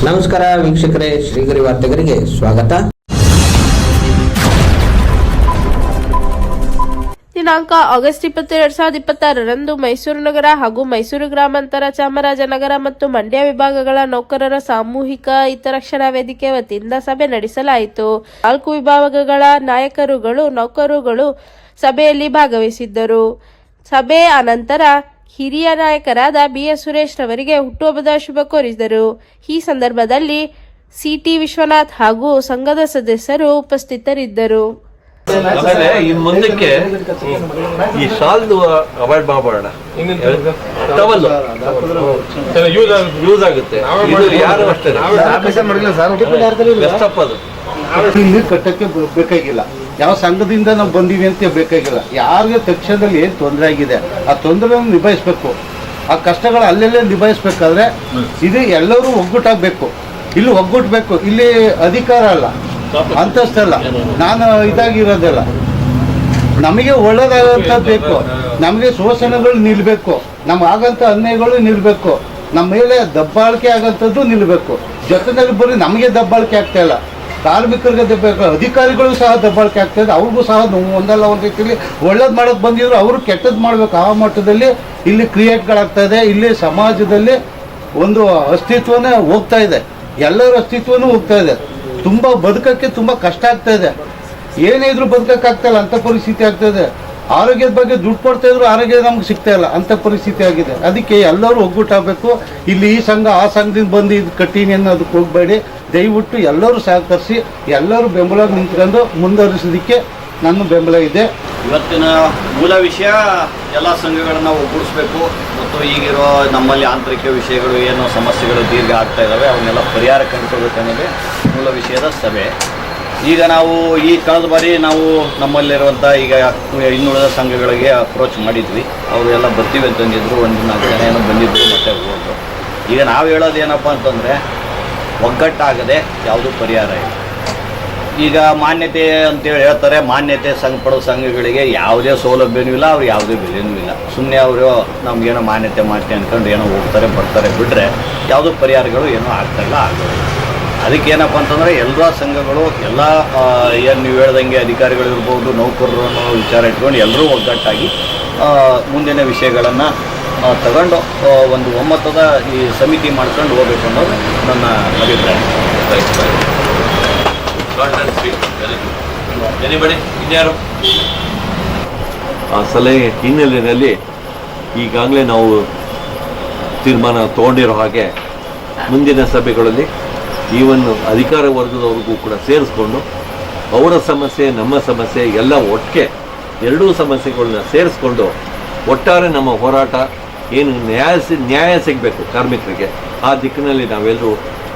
ನಮಸ್ಕಾರ ವೀಕ್ಷಕರೇ, ಶ್ರೀಗರಿ ವಾರ್ತೆಗರಿಗೆ ಸ್ವಾಗತ. ದಿನಾಂಕ ಆಗಸ್ಟ್ 20, 2026ರಂದು ಮೈಸೂರು ನಗರ ಹಾಗೂ ಮೈಸೂರು ಗ್ರಾಮಾಂತರ, ಚಾಮರಾಜನಗರ ಮತ್ತು ಮಂಡ್ಯ ವಿಭಾಗಗಳ ನೌಕರರ ಸಾಮೂಹಿಕ ಹಿತರಕ್ಷಣಾ ವೇದಿಕೆ ವತಿಯಿಂದ ಸಭೆ ನಡೆಸಲಾಯಿತು. 4 ವಿಭಾಗಗಳ ನಾಯಕರುಗಳು, ನೌಕರರುಗಳು ಸಭೆಯಲ್ಲಿ ಭಾಗವಹಿಸಿದ್ದರು. ಸಭೆ ಅನಂತರ ಹಿರಿಯ ನಾಯಕರಾದ BS ಸುರೇಶ್ ರವರಿಗೆ ಹುಟ್ಟುಹಬ್ಬದ ಶುಭ ಕೋರಿದರು. ಈ ಸಂದರ್ಭದಲ್ಲಿ CT ವಿಶ್ವನಾಥ್ ಹಾಗೂ ಸಂಘದ ಸದಸ್ಯರು ಉಪಸ್ಥಿತರಿದ್ದರು. ಆಮೇಲೆ ಇನ್ ಮುಂದಕ್ಕೆ ಈ ಶಾಲ್ದು ಅವಾಯ್ಡ್ ಮಾಡಬೇಡ, ಟವಲ್ ಯೂಸ್ ಆಗುತ್ತೆ. ಯಾರು ಅಷ್ಟೇ ಇಲ್ಲಿ ಕಟ್ಟಕ್ಕೆ ಬೇಕಾಗಿಲ್ಲ, ಯಾವ ಸಂಘದಿಂದ ನಾವು ಬಂದೀವಿ ಅಂತ ಬೇಕಾಗಿಲ್ಲ. ಯಾರಿಗೆ ತಕ್ಷಣದಲ್ಲಿ ಏನು ತೊಂದರೆ ಆಗಿದೆ ಆ ತೊಂದರೆಯನ್ನು ನಿಭಾಯಿಸ್ಬೇಕು, ಆ ಕಷ್ಟಗಳು ಅಲ್ಲೆಲ್ಲೇ ನಿಭಾಯಿಸ್ಬೇಕಾದ್ರೆ ಇದು ಎಲ್ಲರೂ ಒಗ್ಗೂಟಾಗಬೇಕು. ಇಲ್ಲಿ ಒಗ್ಗೂಟ್ಬೇಕು. ಇಲ್ಲಿ ಅಧಿಕಾರ ಅಲ್ಲ, ಅಂತಸ್ತಲ್ಲ, ನಾನು ಇದಾಗಿರೋದಲ್ಲ. ನಮಗೆ ಒಳ್ಳೇದಾಗಂಥದ್ದು ಬೇಕು, ನಮಗೆ ಶೋಷಣೆಗಳು ನಿಲ್ಲಬೇಕು, ನಮಗಾಗಂಥ ಅನ್ಯಾಯಗಳು ನಿಲ್ಲಬೇಕು, ನಮ್ಮ ಮೇಲೆ ದಬ್ಬಾಳಿಕೆ ಆಗೋಂಥದ್ದು ನಿಲ್ಲಬೇಕು. ಜೊತೆಯಲ್ಲಿ ಬರೀ ನಮಗೆ ದಬ್ಬಾಳಿಕೆ ಆಗ್ತಾ ಇಲ್ಲ, ಕಾರ್ಮಿಕರಿಗೆ ದಬ್ಬಾಳಿಕೆ, ಅಧಿಕಾರಿಗಳು ಸಹ ದಬ್ಬಾಳಿಕೆ ಆಗ್ತಾ ಇದೆ. ಅವ್ರಿಗೂ ಸಹ ಒಂದಲ್ಲ ಒಂದು ರೀತಿಯಲ್ಲಿ ಒಳ್ಳೇದು ಮಾಡೋದು ಬಂದಿದ್ರು ಅವರು ಕೆಟ್ಟದ್ದು ಮಾಡಬೇಕು. ಆ ಮಟ್ಟದಲ್ಲಿ ಇಲ್ಲಿ ಕ್ರಿಯೇಟ್ಗಳಾಗ್ತಾ ಇದೆ. ಇಲ್ಲಿ ಸಮಾಜದಲ್ಲಿ ಒಂದು ಅಸ್ತಿತ್ವನೇ ಹೋಗ್ತಾ ಇದೆ, ಎಲ್ಲರ ಅಸ್ತಿತ್ವನೂ ಹೋಗ್ತಾ ಇದೆ. ತುಂಬ ಬದುಕಕ್ಕೆ ತುಂಬ ಕಷ್ಟ ಆಗ್ತಾ ಇದೆ. ಏನೇ ಇದ್ರೂ ಬದುಕಕ್ಕಾಗ್ತಾ ಇಲ್ಲ, ಅಂಥ ಪರಿಸ್ಥಿತಿ ಆಗ್ತಾ ಇದೆ. ಆರೋಗ್ಯದ ಬಗ್ಗೆ ದುಡ್ಡು ಕೊಡ್ತಾ ಇದ್ರು ಆರೋಗ್ಯ ನಮ್ಗೆ ಸಿಗ್ತಾ ಇಲ್ಲ, ಅಂಥ ಪರಿಸ್ಥಿತಿ ಆಗಿದೆ. ಅದಕ್ಕೆ ಎಲ್ಲರೂ ಒಗ್ಗೂಟಾಗಬೇಕು. ಇಲ್ಲಿ ಈ ಸಂಘ ಆ ಸಂಘದಿಂದ ಬಂದು ಇದು ಕಟ್ಟೀನಿ ಅನ್ನೋದಕ್ಕೆ ಹೋಗಬೇಡಿ. ದಯವಿಟ್ಟು ಎಲ್ಲರೂ ಸಹಕರಿಸಿ, ಎಲ್ಲರೂ ಬೆಂಬಲ ನಿಂತ್ಕೊಂಡು ಮುಂದುವರಿಸೋದಕ್ಕೆ ನನ್ನ ಬೆಂಬಲ ಇದೆ. ಇವತ್ತಿನ ಮೂಲ ವಿಷಯ ಎಲ್ಲ ಸಂಘಗಳನ್ನು ಒಗ್ಗೂಡಿಸ್ಬೇಕು ಮತ್ತು ಈಗಿರೋ ನಮ್ಮಲ್ಲಿ ಆಂತರಿಕ ವಿಷಯಗಳು ಏನೋ ಸಮಸ್ಯೆಗಳು ದೀರ್ಘ ಆಗ್ತಾ ಇದ್ದಾವೆ, ಅವನ್ನೆಲ್ಲ ಪರಿಹಾರ ಕಂಡುಕೋಬೇಕು ಅನ್ನೋದೇ ಮೂಲ ವಿಷಯದ ಸಭೆ. ಈಗ ನಾವು ಈ ಕಳೆದ ಬಾರಿ ನಾವು ನಮ್ಮಲ್ಲಿರುವಂಥ ಈಗ ಇನ್ನುಳಿದ ಸಂಘಗಳಿಗೆ ಅಪ್ರೋಚ್ ಮಾಡಿದ್ವಿ. ಅವರು ಎಲ್ಲ ಬರ್ತೀವಿ ಅಂತಂದಿದ್ರು, 1-4 ಜನ ಏನೋ ಬಂದಿದ್ರು, ಮತ್ತೆ ಹೋದ್ರು. ಈಗ ನಾವು ಹೇಳೋದು ಏನಪ್ಪ ಅಂತಂದರೆ, ಒಗ್ಗಟ್ಟಾಗದೆ ಯಾವುದೂ ಪರಿಹಾರ ಇಲ್ಲ. ಈಗ ಮಾನ್ಯತೆ ಅಂತೇಳಿ ಹೇಳ್ತಾರೆ, ಮಾನ್ಯತೆ ಪಡೋ ಸಂಘಗಳಿಗೆ ಯಾವುದೇ ಸೌಲಭ್ಯನೂ ಇಲ್ಲ, ಅವ್ರು ಯಾವುದೇ ಬೆಲೆಯೂ ಇಲ್ಲ. ಸುಮ್ಮನೆ ಅವರು ನಮಗೇನೋ ಮಾನ್ಯತೆ ಮಾಡ್ತೀವಿ ಅಂದ್ಕೊಂಡು ಏನೋ ಹೋಗ್ತಾರೆ ಬರ್ತಾರೆ ಬಿಟ್ಟರೆ ಯಾವುದೂ ಪರಿಹಾರಗಳು ಏನೂ ಆಗ್ತಾಯಿಲ್ಲ, ಆಗೋದು. ಅದಕ್ಕೇನಪ್ಪ ಅಂತಂದರೆ ಎಲ್ಲ ಸಂಘಗಳು ಎಲ್ಲ ಏನು ನೀವು ಹೇಳ್ದಂಗೆ ಅಧಿಕಾರಿಗಳಿರ್ಬೋದು, ನೌಕರರು ಅನ್ನೋ ವಿಚಾರ ಇಟ್ಕೊಂಡು ಎಲ್ಲರೂ ಒಗ್ಗಟ್ಟಾಗಿ ಮುಂದಿನ ವಿಷಯಗಳನ್ನು ತಗೊಂಡು ಒಂದು ಒಮ್ಮತದ ಈ ಸಮಿತಿ ಮಾಡ್ಕೊಂಡು ಹೋಗ್ಬೇಕು ಅನ್ನೋದು ನನ್ನ ಅಭಿಪ್ರಾಯ. ಇನ್ಯಾರು ಆ ಸಲಹೆ ಹಿನ್ನೆಲೆಯಲ್ಲಿ ಈಗಾಗಲೇ ನಾವು ತೀರ್ಮಾನ ತಗೊಂಡಿರೋ ಹಾಗೆ ಮುಂದಿನ ಸಭೆಗಳಲ್ಲಿ ಈವನ್ ಅಧಿಕಾರ ವರ್ಗದವ್ರಿಗೂ ಕೂಡ ಸೇರಿಸ್ಕೊಂಡು ಅವರ ಸಮಸ್ಯೆ ನಮ್ಮ ಸಮಸ್ಯೆ ಎಲ್ಲ ಒಟ್ಟಿಗೆ ಎರಡೂ ಸಮಸ್ಯೆಗಳನ್ನ ಸೇರಿಸ್ಕೊಂಡು ಒಟ್ಟಾರೆ ನಮ್ಮ ಹೋರಾಟ ಏನು ನ್ಯಾಯ ಸಿಗಬೇಕು ಕಾರ್ಮಿಕರಿಗೆ, ಆ ದಿಕ್ಕಿನಲ್ಲಿ ನಾವೆಲ್ಲರೂ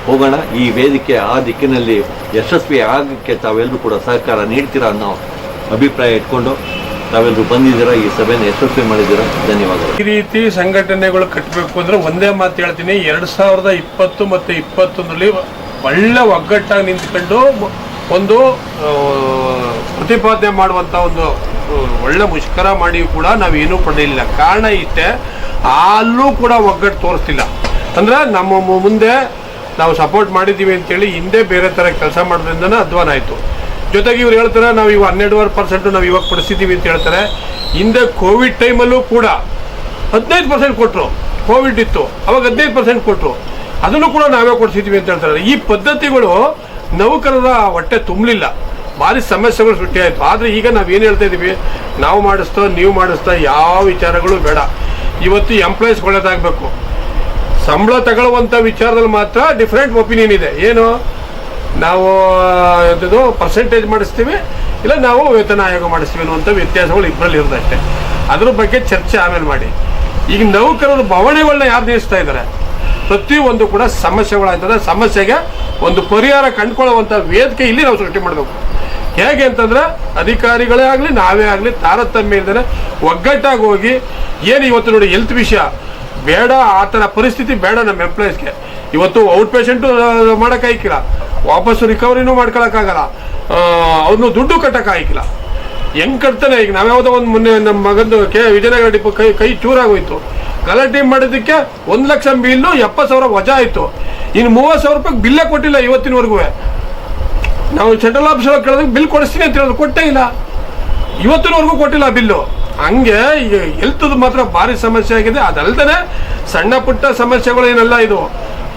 ಹೋಗೋಣ. ಈ ವೇದಿಕೆ ಆ ದಿಕ್ಕಿನಲ್ಲಿ ಯಶಸ್ವಿ ಆಗೋಕ್ಕೆ ತಾವೆಲ್ಲರೂ ಕೂಡ ಸಹಕಾರ ನೀಡ್ತೀರಾ ಅನ್ನೋ ಅಭಿಪ್ರಾಯ ಇಟ್ಕೊಂಡು ತಾವೆಲ್ಲರೂ ಬಂದಿದ್ದೀರಾ, ಈ ಸಭೆನ ಯಶಸ್ವಿ ಮಾಡಿದ್ದೀರಾ. ಧನ್ಯವಾದಗಳು. ಈ ರೀತಿ ಸಂಘಟನೆಗಳು ಕಟ್ಟಬೇಕು ಅಂದರೆ ಒಂದೇ ಮಾತು ಹೇಳ್ತೀನಿ, 2020 ಮತ್ತು 2021ರಲ್ಲಿ ಒಳ್ಳೆ ಒಗ್ಗಟ್ಟಾಗಿ ನಿಂತ್ಕೊಂಡು ಒಂದು ಪ್ರತಿಪಾದನೆ ಮಾಡುವಂಥ ಒಂದು ಒಳ್ಳೆ ಮುಷ್ಕರ ಮಾಡಿ ಕೂಡ ನಾವೇನೂ ಪಡೆಯಲಿಲ್ಲ. ಕಾರಣ ಇಷ್ಟೇ, ಅಲ್ಲೂ ಕೂಡ ಒಗ್ಗಟ್ಟು ತೋರಿಸ್ತಿಲ್ಲ. ಅಂದರೆ ನಮ್ಮ ಮುಂದೆ ನಾವು ಸಪೋರ್ಟ್ ಮಾಡಿದ್ದೀವಿ ಅಂತೇಳಿ ಹಿಂದೆ ಬೇರೆ ಥರ ಕೆಲಸ ಮಾಡೋದ್ರಿಂದನೇ ಅಧ್ವಾನ ಆಯಿತು. ಜೊತೆಗೆ ಇವ್ರು ಹೇಳ್ತಾರೆ ನಾವು ಇವಾಗ 12% ನಾವು ಇವಾಗ ಪಡಿಸಿದ್ದೀವಿ ಅಂತ ಹೇಳ್ತಾರೆ. ಹಿಂದೆ ಕೋವಿಡ್ ಟೈಮಲ್ಲೂ ಕೂಡ 15% ಕೊಟ್ಟರು, ಕೋವಿಡ್ ಇತ್ತು ಅವಾಗ 15% ಕೊಟ್ಟರು, ಅದನ್ನು ಕೂಡ ನಾವೇ ಕೊಡಿಸಿದ್ದೀವಿ ಅಂತ ಹೇಳ್ತಾರೆ. ಈ ಪದ್ಧತಿಗಳು ನೌಕರರ ಹೊಟ್ಟೆ ತುಂಬಲಿಲ್ಲ, ಭಾರಿ ಸಮಸ್ಯೆಗಳು ಸೃಷ್ಟಿಯಾಯಿತು. ಆದರೆ ಈಗ ನಾವೇನು ಹೇಳ್ತಾ ಇದ್ದೀವಿ, ನಾವು ಮಾಡಿಸ್ತೋ ನೀವು ಮಾಡಿಸ್ತೋ ಯಾವ ವಿಚಾರಗಳು ಬೇಡ. ಇವತ್ತು ಎಂಪ್ಲಾಯೀಸ್ ಒಳ್ಳೇದಾಗಬೇಕು. ಸಂಬಳ ತಗೊಳ್ಳುವಂಥ ವಿಚಾರದಲ್ಲಿ ಮಾತ್ರ ಡಿಫ್ರೆಂಟ್ ಒಪಿನಿಯನ್ ಇದೆ. ಏನು, ನಾವು ಇದು ಪರ್ಸೆಂಟೇಜ್ ಮಾಡಿಸ್ತೀವಿ, ಇಲ್ಲ ನಾವು ವೇತನ ಆಯೋಗ ಮಾಡಿಸ್ತೀವಿ ಅನ್ನುವಂಥ ವ್ಯತ್ಯಾಸಗಳು ಇಬ್ಬರಲ್ಲಿ ಇರೋದಷ್ಟೇ. ಅದ್ರ ಬಗ್ಗೆ ಚರ್ಚೆ ಆಮೇಲೆ ಮಾಡಿ. ಈಗ ನೌಕರರ ಭವನಗಳನ್ನ ಯಾರು ನಿಲ್ಲಿಸ್ತಾ ಇದ್ದಾರೆ, ಪ್ರತಿಯೊಂದು ಕೂಡ ಸಮಸ್ಯೆಗಳಾಗ್ತದೆ. ಸಮಸ್ಯೆಗೆ ಒಂದು ಪರಿಹಾರ ಕಂಡುಕೊಳ್ಳುವಂಥ ವೇದಿಕೆ ಇಲ್ಲಿ ನಾವು ಸೃಷ್ಟಿ ಮಾಡಬೇಕು. ಹೇಗೆ ಅಂತಂದರೆ ಅಧಿಕಾರಿಗಳೇ ಆಗಲಿ ನಾವೇ ಆಗಲಿ ತಾರತಮ್ಯ ಇಲ್ಲದೆ ಒಗ್ಗಟ್ಟಾಗಿ ಹೋಗಿ, ಏನು ಇವತ್ತು ನೋಡಿ ಹೆಲ್ತ್ ವಿಷಯ ಬೇಡ, ಆ ಥರ ಪರಿಸ್ಥಿತಿ ಬೇಡ ನಮ್ಮ ಎಂಪ್ಲಾಯೀಸ್ಗೆ. ಇವತ್ತು ಔಟ್ ಪೇಷಂಟು ಮಾಡೋಕ್ಕಾಗಿಲ್ಲ, ವಾಪಸ್ಸು ರಿಕವರಿನೂ ಮಾಡ್ಕೊಳಕ್ಕಾಗಲ್ಲ, ಅವ್ರನ್ನೂ ದುಡ್ಡು ಕಟ್ಟೋಕ್ಕಾಗಿಲ್ಲ. ಹೆಂಗೆ ಕಟ್ತಾನೆ. ಈಗ ನಾವ್ಯಾವುದೋ ಒಂದು ಮೊನ್ನೆ ನಮ್ಮ ಮಗಂದು ವಿಜಯನಗರ ಡಿಪೋ ಕೈ ಚೂರಾಗೋಯ್ತು. ಗಲಾಟೆ ಮಾಡೋದಕ್ಕೆ 1 ಲಕ್ಷ ಬಿಲ್ಲು 70,000 ವಜಾ ಆಯಿತು. ಇನ್ನು 30,000 ರೂಪಾಯಿ ಬಿಲ್ಲೇ ಕೊಟ್ಟಿಲ್ಲ ಇವತ್ತಿನವರೆಗೂ. ನಾವು ಸೆಂಟ್ರಲ್ ಆಫೀಸ್ ಕೇಳಿದ್ರೆ ಬಿಲ್ ಕೊಡಿಸ್ತೀನಿ ಅಂತ ಹೇಳಿದ್ರು, ಕೊಟ್ಟೇ ಇಲ್ಲ, ಇವತ್ತಿನವರೆಗೂ ಕೊಟ್ಟಿಲ್ಲ ಬಿಲ್ಲು. ಹಂಗೆ ಈಗ ಹೆಲ್ತ್ದು ಮಾತ್ರ ಭಾರಿ ಸಮಸ್ಯೆ ಆಗಿದೆ. ಅದಲ್ದೇ ಸಣ್ಣ ಪುಟ್ಟ ಸಮಸ್ಯೆಗಳು ಏನೆಲ್ಲ ಇದು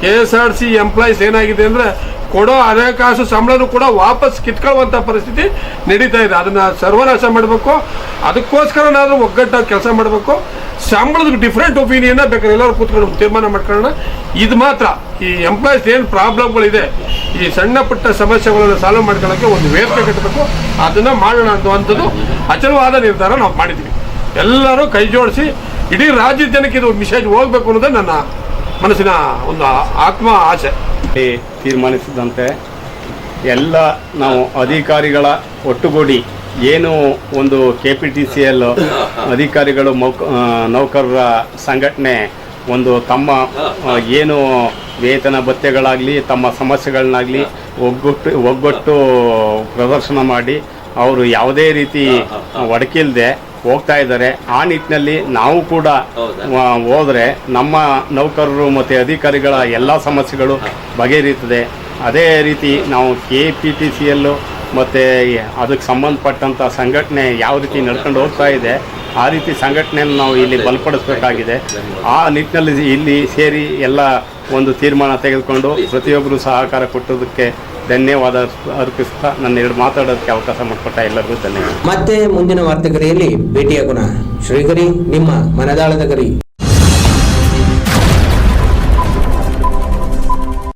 KSRTC ಎಂಪ್ಲಾಯೀಸ್ ಏನಾಗಿದೆ ಅಂದರೆ ಕೊಡೋ ಹಣಕಾಸು ಸಂಬಳನೂ ಕೂಡ ವಾಪಸ್ ಕಿತ್ಕೊಳ್ಳುವಂಥ ಪರಿಸ್ಥಿತಿ ನಡೀತಾ ಇದೆ. ಅದನ್ನು ಸರ್ವನಾಶ ಮಾಡಬೇಕು. ಅದಕ್ಕೋಸ್ಕರ ನಾವು ಒಗ್ಗಟ್ಟಾಗಿ ಕೆಲಸ ಮಾಡಬೇಕು. ಸಂಬಳದ ಡಿಫ್ರೆಂಟ್ ಒಪಿನಿಯನ್ನ ಬೇಕಾದ್ರೆ ಎಲ್ಲರೂ ಕೂತ್ಕೊಂಡು ತೀರ್ಮಾನ ಮಾಡ್ಕೊಳ್ಳೋಣ. ಇದು ಮಾತ್ರ ಈ ಎಂಪ್ಲಾಯೀಸ್ ಏನು ಪ್ರಾಬ್ಲಮ್ಗಳಿದೆ, ಈ ಸಣ್ಣ ಪುಟ್ಟ ಸಮಸ್ಯೆಗಳನ್ನು ಸಾಲ್ವ್ ಮಾಡ್ಕೊಳ್ಳೋಕ್ಕೆ ಒಂದು ವೇದಿಕೆ ಕಟ್ಟಬೇಕು. ಅದನ್ನು ಮಾಡೋಣ ಅನ್ನುವಂಥದ್ದು ಅಚಲವಾದ ನಿರ್ಧಾರ ನಾವು ಮಾಡಿದ್ದೀವಿ. ಎಲ್ಲರೂ ಕೈ ಜೋಡಿಸಿ ಇಡೀ ರಾಜ್ಯದ ಜನಕ್ಕೆ ಇದು ಮೆಸೇಜ್ ಹೋಗ್ಬೇಕು ಅನ್ನೋದೇ ನನ್ನ ಮನಸ್ಸಿನ ಒಂದು ಆತ್ಮ ಆಸೆ. ತೀರ್ಮಾನಿಸಿದಂತೆ ಎಲ್ಲ ನಾವು ಅಧಿಕಾರಿಗಳ ಒಟ್ಟುಗೂಡಿ ಏನು ಒಂದು KPTCL ಅಧಿಕಾರಿಗಳು ನೌಕರರ ಸಂಘಟನೆ ಒಂದು ತಮ್ಮ ಏನು ವೇತನ ಭತ್ಯೆಗಳಾಗಲಿ ತಮ್ಮ ಸಮಸ್ಯೆಗಳನ್ನಾಗಲಿ ಒಗ್ಗಟ್ಟು ಪ್ರದರ್ಶನ ಮಾಡಿ ಅವರು ಯಾವುದೇ ರೀತಿ ಒಡಕಿಲ್ಲದೆ ಹೋಗ್ತಾ ಇದ್ದಾರೆ. ಆ ನಿಟ್ಟಿನಲ್ಲಿ ನಾವು ಕೂಡ ಹೋದರೆ ನಮ್ಮ ನೌಕರರು ಮತ್ತು ಅಧಿಕಾರಿಗಳ ಎಲ್ಲ ಸಮಸ್ಯೆಗಳು ಬಗೆಹರಿಯುತ್ತದೆ. ಅದೇ ರೀತಿ ನಾವು KPTCL ಮತ್ತು ಅದಕ್ಕೆ ಸಂಬಂಧಪಟ್ಟಂಥ ಸಂಘಟನೆ ಯಾವ ರೀತಿ ನಡ್ಕೊಂಡು ಹೋಗ್ತಾ ಇದೆ ಆ ರೀತಿ ಸಂಘಟನೆಯನ್ನು ನಾವು ಇಲ್ಲಿ ಬಲಪಡಿಸಬೇಕಾಗಿದೆ. ಆ ನಿಟ್ಟಿನಲ್ಲಿ ಇಲ್ಲಿ ಸೇರಿ ಎಲ್ಲ ಒಂದು ತೀರ್ಮಾನ ತೆಗೆದುಕೊಂಡು ಪ್ರತಿಯೊಬ್ಬರು ಸಹಕಾರ ಕೊಟ್ಟೋದಕ್ಕೆ ಧನ್ಯವಾದ ಅರ್ಪಿಸ್ತಾ ನನ್ನ 2 ಮಾತಾಡೋದಕ್ಕೆ ಅವಕಾಶ ಮಾಡಿಕೊಟ್ಟ ಎಲ್ಲರಿಗೂ ಧನ್ಯವಾದ. ಮತ್ತೆ ಮುಂದಿನ ವಾರ್ತೆಗರಿಯಲ್ಲಿ ಭೇಟಿಯಾಗೋಣ. ಶ್ರೀಗರಿ, ನಿಮ್ಮ ಮನದಾಳದ ಗರಿ.